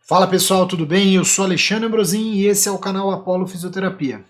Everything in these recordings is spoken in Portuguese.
Fala pessoal, tudo bem? Eu sou Alexandre Ambrosin e esse é o canal Apollo Fisioterapia.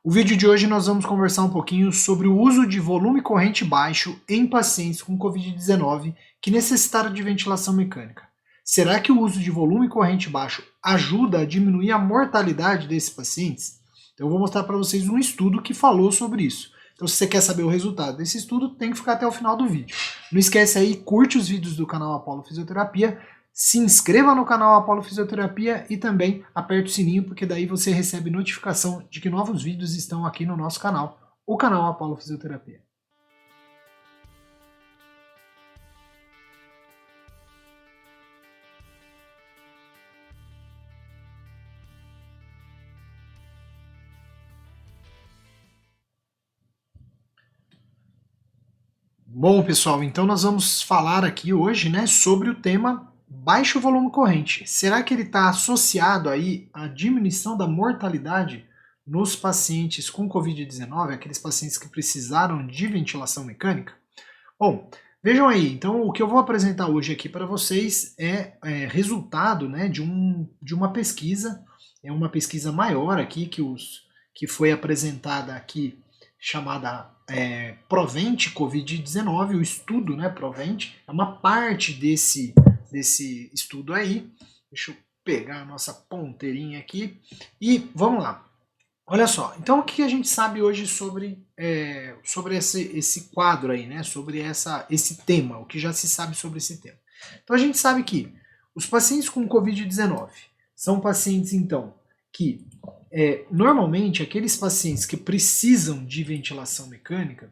O vídeo de hoje nós vamos conversar um pouquinho sobre o uso de volume corrente baixo em pacientes com Covid-19 que necessitaram de ventilação mecânica. Será que o uso de volume corrente baixo ajuda a diminuir a mortalidade desses pacientes? Então eu vou mostrar para vocês um estudo que falou sobre isso. Então se você quer saber o resultado desse estudo, tem que ficar até o final do vídeo. Não esquece aí, curte os vídeos do canal Apollo Fisioterapia, se inscreva no canal Apollo Fisioterapia e também aperte o sininho, porque daí você recebe notificação de que novos vídeos estão aqui no nosso canal, o canal Apollo Fisioterapia. Bom, pessoal, então nós vamos falar aqui hoje, né, sobre o tema baixo volume corrente. Será que ele está associado aí à diminuição da mortalidade nos pacientes com Covid-19, aqueles pacientes que precisaram de ventilação mecânica? Bom, vejam aí, então o que eu vou apresentar hoje aqui para vocês é resultado, né, de uma pesquisa, é uma pesquisa maior aqui que foi apresentada aqui, chamada Provent Covid-19, o estudo, né, Provent, é uma parte desse estudo aí. Deixa eu pegar a nossa ponteirinha aqui e vamos lá. Olha só, então o que a gente sabe hoje sobre esse quadro aí, né? Sobre esse tema, o que já se sabe sobre esse tema. Então a gente sabe que os pacientes com Covid-19 são pacientes, então, que normalmente aqueles pacientes que precisam de ventilação mecânica,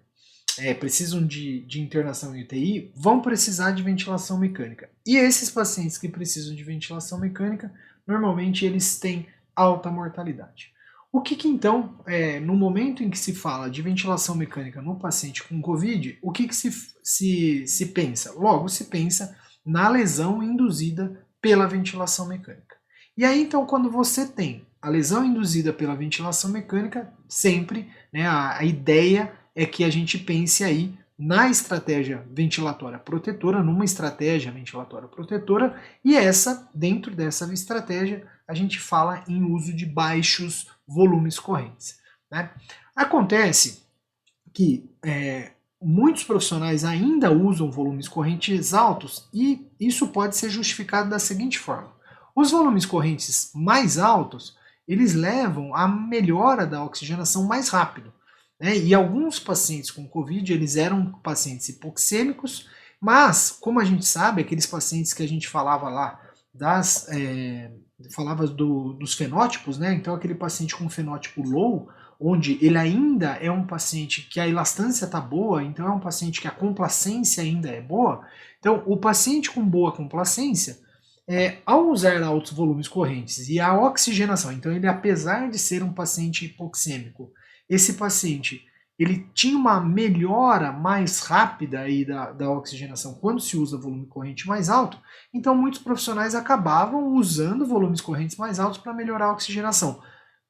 precisam de internação em UTI, vão precisar de ventilação mecânica. E esses pacientes que precisam de ventilação mecânica, normalmente eles têm alta mortalidade. O que então, no momento em que se fala de ventilação mecânica no paciente com Covid, o que se pensa? Logo, se pensa na lesão induzida pela ventilação mecânica. E aí, então, quando você tem a lesão induzida pela ventilação mecânica, sempre, né, a ideia é que a gente pense aí na estratégia ventilatória protetora, numa estratégia ventilatória protetora, e dentro dessa estratégia, a gente fala em uso de baixos volumes correntes, né? Acontece que muitos profissionais ainda usam volumes correntes altos e isso pode ser justificado da seguinte forma. Os volumes correntes mais altos, eles levam à melhora da oxigenação mais rápido. E alguns pacientes com Covid, eles eram pacientes hipoxêmicos, mas, como a gente sabe, aqueles pacientes que a gente falava lá, falava dos fenótipos, né? Então aquele paciente com fenótipo low, onde ele ainda é um paciente que a elastância está boa, então é um paciente que a complacência ainda é boa. Então o paciente com boa complacência, ao usar altos volumes correntes e a oxigenação, então ele, apesar de ser um paciente hipoxêmico, esse paciente ele tinha uma melhora mais rápida aí da oxigenação quando se usa volume corrente mais alto, então muitos profissionais acabavam usando volumes correntes mais altos para melhorar a oxigenação,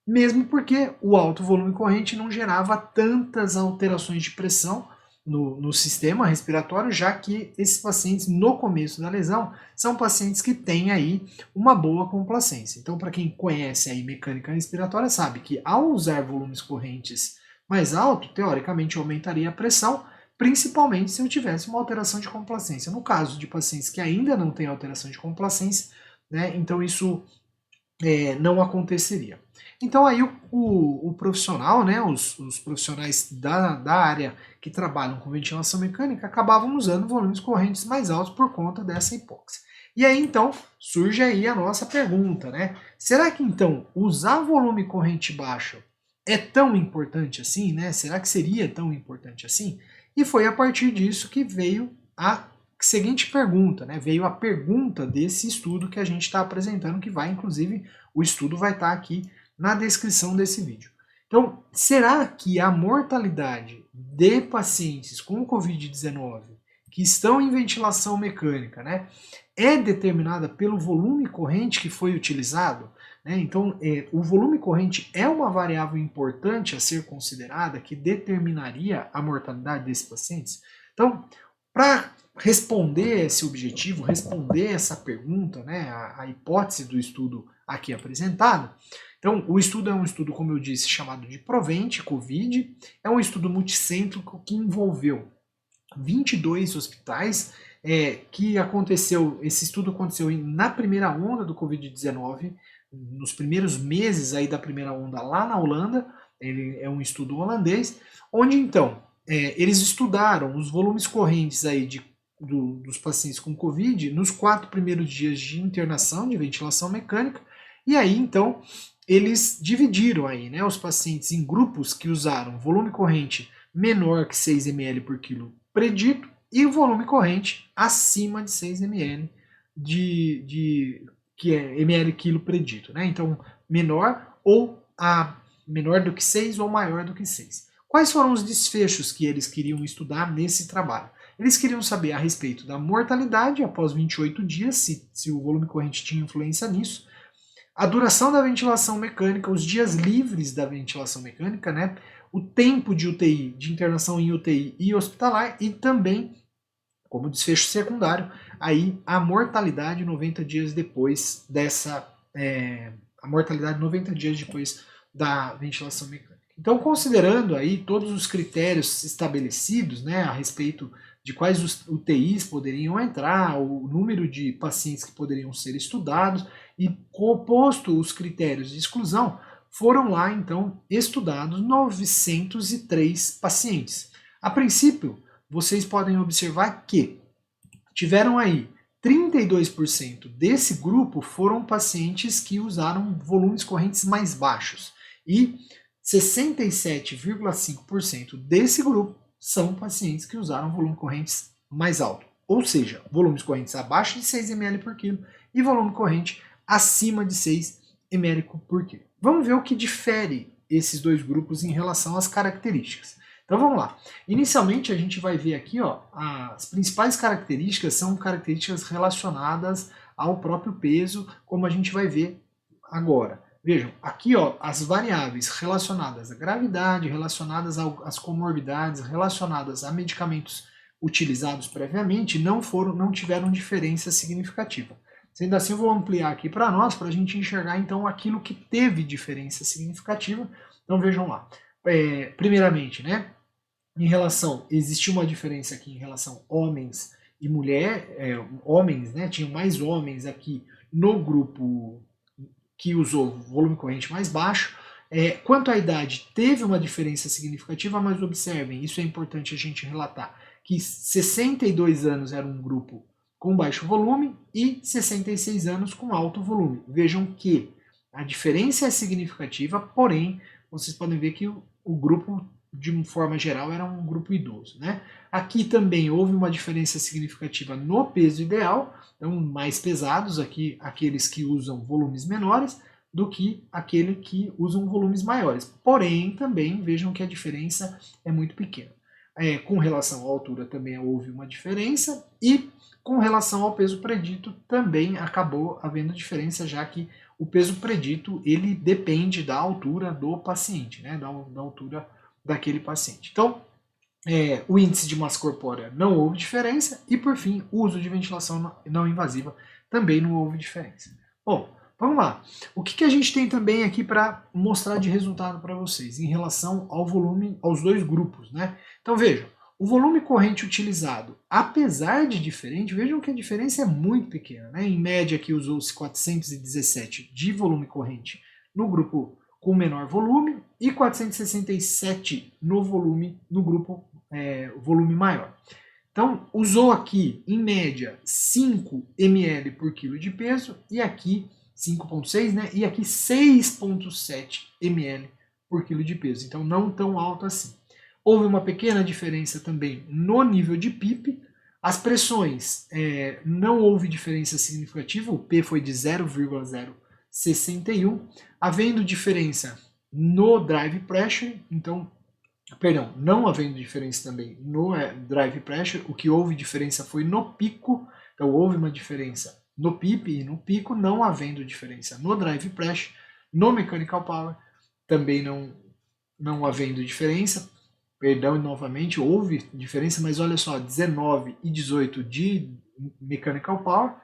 mesmo porque o alto volume corrente não gerava tantas alterações de pressão no sistema respiratório, já que esses pacientes, no começo da lesão, são pacientes que têm aí uma boa complacência. Então, para quem conhece aí mecânica respiratória, sabe que ao usar volumes correntes mais altos, teoricamente aumentaria a pressão, principalmente se eu tivesse uma alteração de complacência. No caso de pacientes que ainda não têm alteração de complacência, né, então isso não aconteceria. Então aí o profissional, né, os profissionais da área que trabalham com ventilação mecânica acabavam usando volumes correntes mais altos por conta dessa hipóxia. E aí então surge aí a nossa pergunta, né? Será que então usar volume corrente baixo é tão importante assim, né? Será que seria tão importante assim? E foi a partir disso que veio a seguinte pergunta, né? Veio a pergunta desse estudo que a gente está apresentando, que vai, inclusive, o estudo vai estar aqui na descrição desse vídeo. Então, será que a mortalidade de pacientes com Covid-19 que estão em ventilação mecânica, né, é determinada pelo volume corrente que foi utilizado? Então, o volume corrente é uma variável importante a ser considerada que determinaria a mortalidade desses pacientes? Então, para responder esse objetivo, responder essa pergunta, né, a hipótese do estudo aqui apresentado. Então, o estudo é um estudo, como eu disse, chamado de Provente Covid, é um estudo multicêntrico que envolveu 22 hospitais, que aconteceu, esse estudo aconteceu na primeira onda do Covid-19, nos primeiros meses aí da primeira onda lá na Holanda, ele é um estudo holandês, onde então eles estudaram os volumes correntes aí dos pacientes com Covid nos 4 primeiros dias de internação de ventilação mecânica, e aí então eles dividiram aí, né, os pacientes em grupos que usaram volume corrente menor que 6 ml por quilo predito e o volume corrente acima de 6 ml que é ml quilo predito, né? Então, menor ou menor do que 6 ou maior do que 6. Quais foram os desfechos que eles queriam estudar nesse trabalho? Eles queriam saber a respeito da mortalidade após 28 dias, se o volume corrente tinha influência nisso, a duração da ventilação mecânica, os dias livres da ventilação mecânica, né? O tempo de UTI, de internação em UTI e hospitalar, e também, como desfecho secundário, aí a mortalidade 90 dias depois dessa. A mortalidade 90 dias depois da ventilação mecânica. Então, considerando aí todos os critérios estabelecidos, né, a respeito de quais os UTIs poderiam entrar, o número de pacientes que poderiam ser estudados, e posto os critérios de exclusão, foram lá então estudados 903 pacientes. A princípio, vocês podem observar que tiveram aí 32% desse grupo foram pacientes que usaram volumes correntes mais baixos e 67,5% desse grupo são pacientes que usaram volume correntes mais alto, ou seja, volumes correntes abaixo de 6 ml por quilo e volume corrente acima de 6 ml por quilo. Vamos ver o que difere esses dois grupos em relação às características. Então vamos lá. Inicialmente a gente vai ver aqui, ó, as principais características são características relacionadas ao próprio peso, como a gente vai ver agora. Vejam, aqui ó, as variáveis relacionadas à gravidade, relacionadas às comorbidades, relacionadas a medicamentos utilizados previamente, não tiveram diferença significativa. Sendo assim, eu vou ampliar aqui para nós, para a gente enxergar então aquilo que teve diferença significativa. Então vejam lá. Primeiramente, né, existiu uma diferença aqui em relação homens e mulher, homens, né, tinham mais homens aqui no grupo que usou volume corrente mais baixo. Quanto à idade, teve uma diferença significativa, mas observem, isso é importante a gente relatar, que 62 anos era um grupo com baixo volume e 66 anos com alto volume. Vejam que a diferença é significativa, porém, vocês podem ver que o grupo, de uma forma geral, era um grupo idoso, né? Aqui também houve uma diferença significativa no peso ideal, então mais pesados aqui aqueles que usam volumes menores do que aquele que usam volumes maiores. Porém, também vejam que a diferença é muito pequena. Com relação à altura também houve uma diferença e com relação ao peso predito também acabou havendo diferença, já que o peso predito ele depende da altura do paciente, né? da altura daquele paciente. Então, o índice de massa corpórea não houve diferença e, por fim, o uso de ventilação não invasiva também não houve diferença. Bom, vamos lá. O que a gente tem também aqui para mostrar de resultado para vocês em relação ao volume, aos dois grupos, né? Então vejam, o volume corrente utilizado, apesar de diferente, vejam que a diferença é muito pequena, né? Em média aqui usou-se 417 de volume corrente no grupo com menor volume e 467 no grupo volume maior. Então, usou aqui, em média, 5 ml por quilo de peso e aqui 5,6, né? E aqui 6,7 ml por quilo de peso. Então, não tão alto assim. Houve uma pequena diferença também no nível de PIP. As pressões, não houve diferença significativa, o P foi de 0,061, havendo diferença no drive pressure, então, perdão, não havendo diferença também no drive pressure, o que houve diferença foi no pico, então houve uma diferença no PIP e no pico, não havendo diferença no drive pressure, no mechanical power, também não havendo diferença, perdão, novamente, houve diferença, mas olha só, 19 e 18 de mechanical power,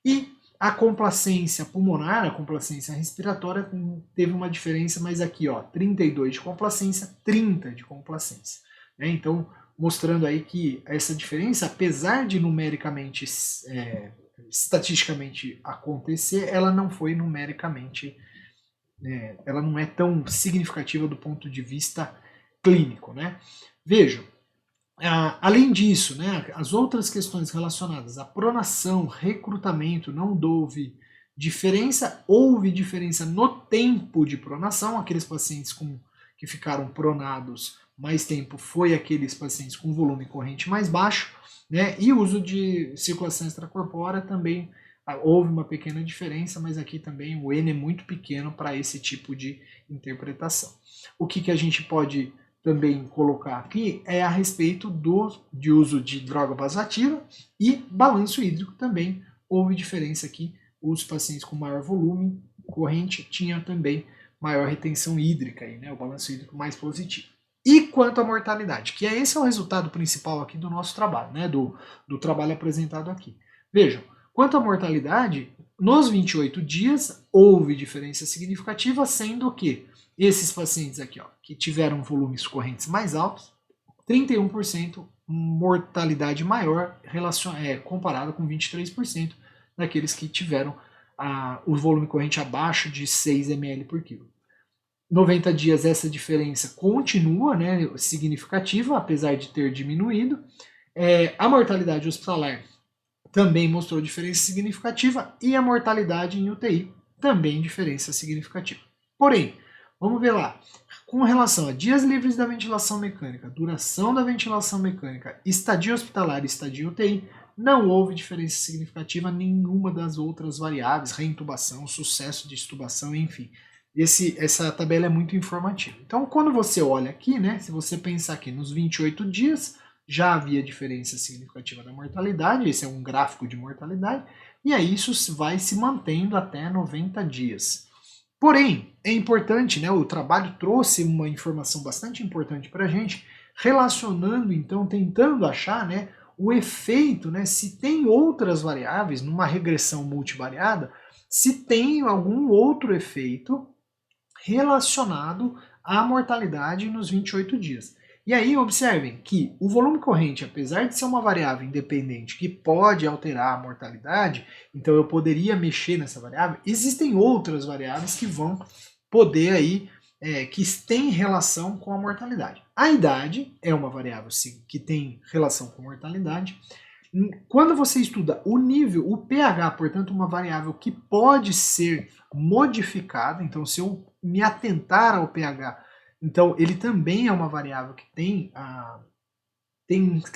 e a complacência pulmonar, a complacência respiratória, teve uma diferença, mas aqui, ó, 32 de complacência, 30 de complacência. Né? Então, mostrando aí que essa diferença, apesar de numericamente, estatisticamente acontecer, ela não foi numericamente, ela não é tão significativa do ponto de vista clínico. Né? Vejam, além disso, né, as outras questões relacionadas à pronação, recrutamento, não houve diferença, houve diferença no tempo de pronação, aqueles pacientes que ficaram pronados mais tempo foi aqueles pacientes com volume corrente mais baixo, né, e o uso de circulação extracorpórea também houve uma pequena diferença, mas aqui também o N é muito pequeno para esse tipo de interpretação. O que a gente pode também colocar aqui é a respeito de uso de droga vasoativa e balanço hídrico também. Houve diferença aqui, os pacientes com maior volume corrente tinham também maior retenção hídrica, aí, né, o balanço hídrico mais positivo. E quanto à mortalidade, que esse é o resultado principal aqui do nosso trabalho, né, do trabalho apresentado aqui. Vejam, quanto à mortalidade, nos 28 dias houve diferença significativa, sendo que esses pacientes aqui, ó, que tiveram volumes correntes mais altos, 31% mortalidade maior comparado com 23% daqueles que tiveram o volume corrente abaixo de 6 ml por quilo. 90 dias essa diferença continua, né, significativa, apesar de ter diminuído. A mortalidade hospitalar também mostrou diferença significativa e a mortalidade em UTI também diferença significativa. Porém, vamos ver lá, com relação a dias livres da ventilação mecânica, duração da ventilação mecânica, estadia hospitalar e estadia UTI, não houve diferença significativa nenhuma das outras variáveis, reintubação, sucesso de extubação, enfim. Essa tabela é muito informativa. Então, quando você olha aqui, né, se você pensar aqui nos 28 dias, já havia diferença significativa da mortalidade, esse é um gráfico de mortalidade, e aí isso vai se mantendo até 90 dias. Porém, é importante, né, o trabalho trouxe uma informação bastante importante para a gente, relacionando, então, tentando achar, né, o efeito, né, se tem outras variáveis, numa regressão multivariada, se tem algum outro efeito relacionado à mortalidade nos 28 dias. E aí observem que o volume corrente, apesar de ser uma variável independente que pode alterar a mortalidade, então eu poderia mexer nessa variável, existem outras variáveis que vão poder aí, que têm relação com a mortalidade. A idade é uma variável sim, que tem relação com a mortalidade. Quando você estuda o nível, o pH, portanto, uma variável que pode ser modificada, então se eu me atentar ao pH, então ele também é uma variável que tem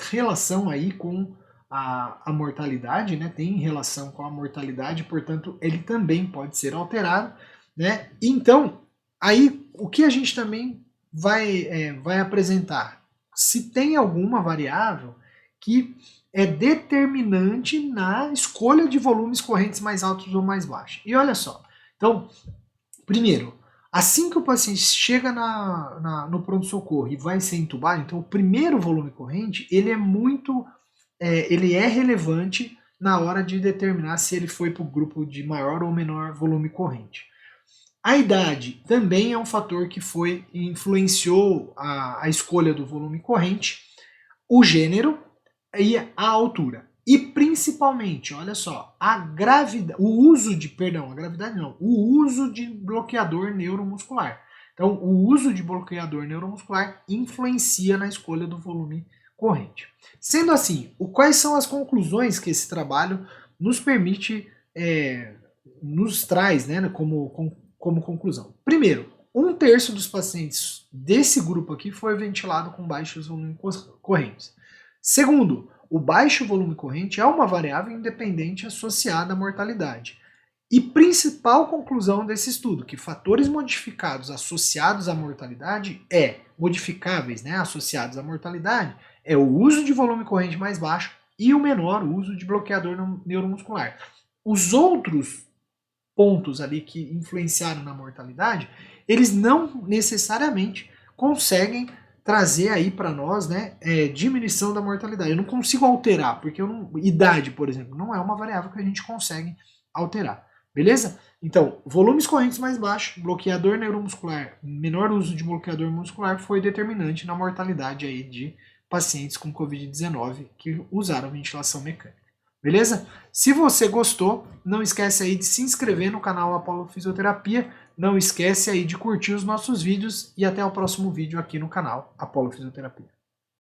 relação aí com a mortalidade, né? Tem relação com a mortalidade, portanto ele também pode ser alterado, né? Então, aí o que a gente também vai apresentar? Se tem alguma variável que é determinante na escolha de volumes correntes mais altos ou mais baixos. E olha só, então, primeiro, assim que o paciente chega no pronto-socorro e vai ser entubado, então o primeiro volume corrente, ele é relevante na hora de determinar se ele foi para o grupo de maior ou menor volume corrente. A idade também é um fator que influenciou a escolha do volume corrente, o gênero e a altura. E principalmente, olha só, o uso de bloqueador neuromuscular. Então, o uso de bloqueador neuromuscular influencia na escolha do volume corrente. Sendo assim, quais são as conclusões que esse trabalho nos permite, nos traz, né, como conclusão? Primeiro, 1/3 dos pacientes desse grupo aqui foi ventilado com baixos volumes correntes. Segundo, o baixo volume corrente é uma variável independente associada à mortalidade. E principal conclusão desse estudo, que fatores modificados associados à mortalidade modificáveis, né, associados à mortalidade, é o uso de volume corrente mais baixo e o menor uso de bloqueador neuromuscular. Os outros pontos ali que influenciaram na mortalidade, eles não necessariamente conseguem trazer aí para nós, né, diminuição da mortalidade. Eu não consigo alterar, porque idade, por exemplo, não é uma variável que a gente consegue alterar, beleza? Então, volumes correntes mais baixos, bloqueador neuromuscular, menor uso de bloqueador muscular foi determinante na mortalidade aí de pacientes com Covid-19 que usaram ventilação mecânica. Beleza? Se você gostou, não esquece aí de se inscrever no canal Apollo Fisioterapia, não esquece aí de curtir os nossos vídeos e até o próximo vídeo aqui no canal Apollo Fisioterapia.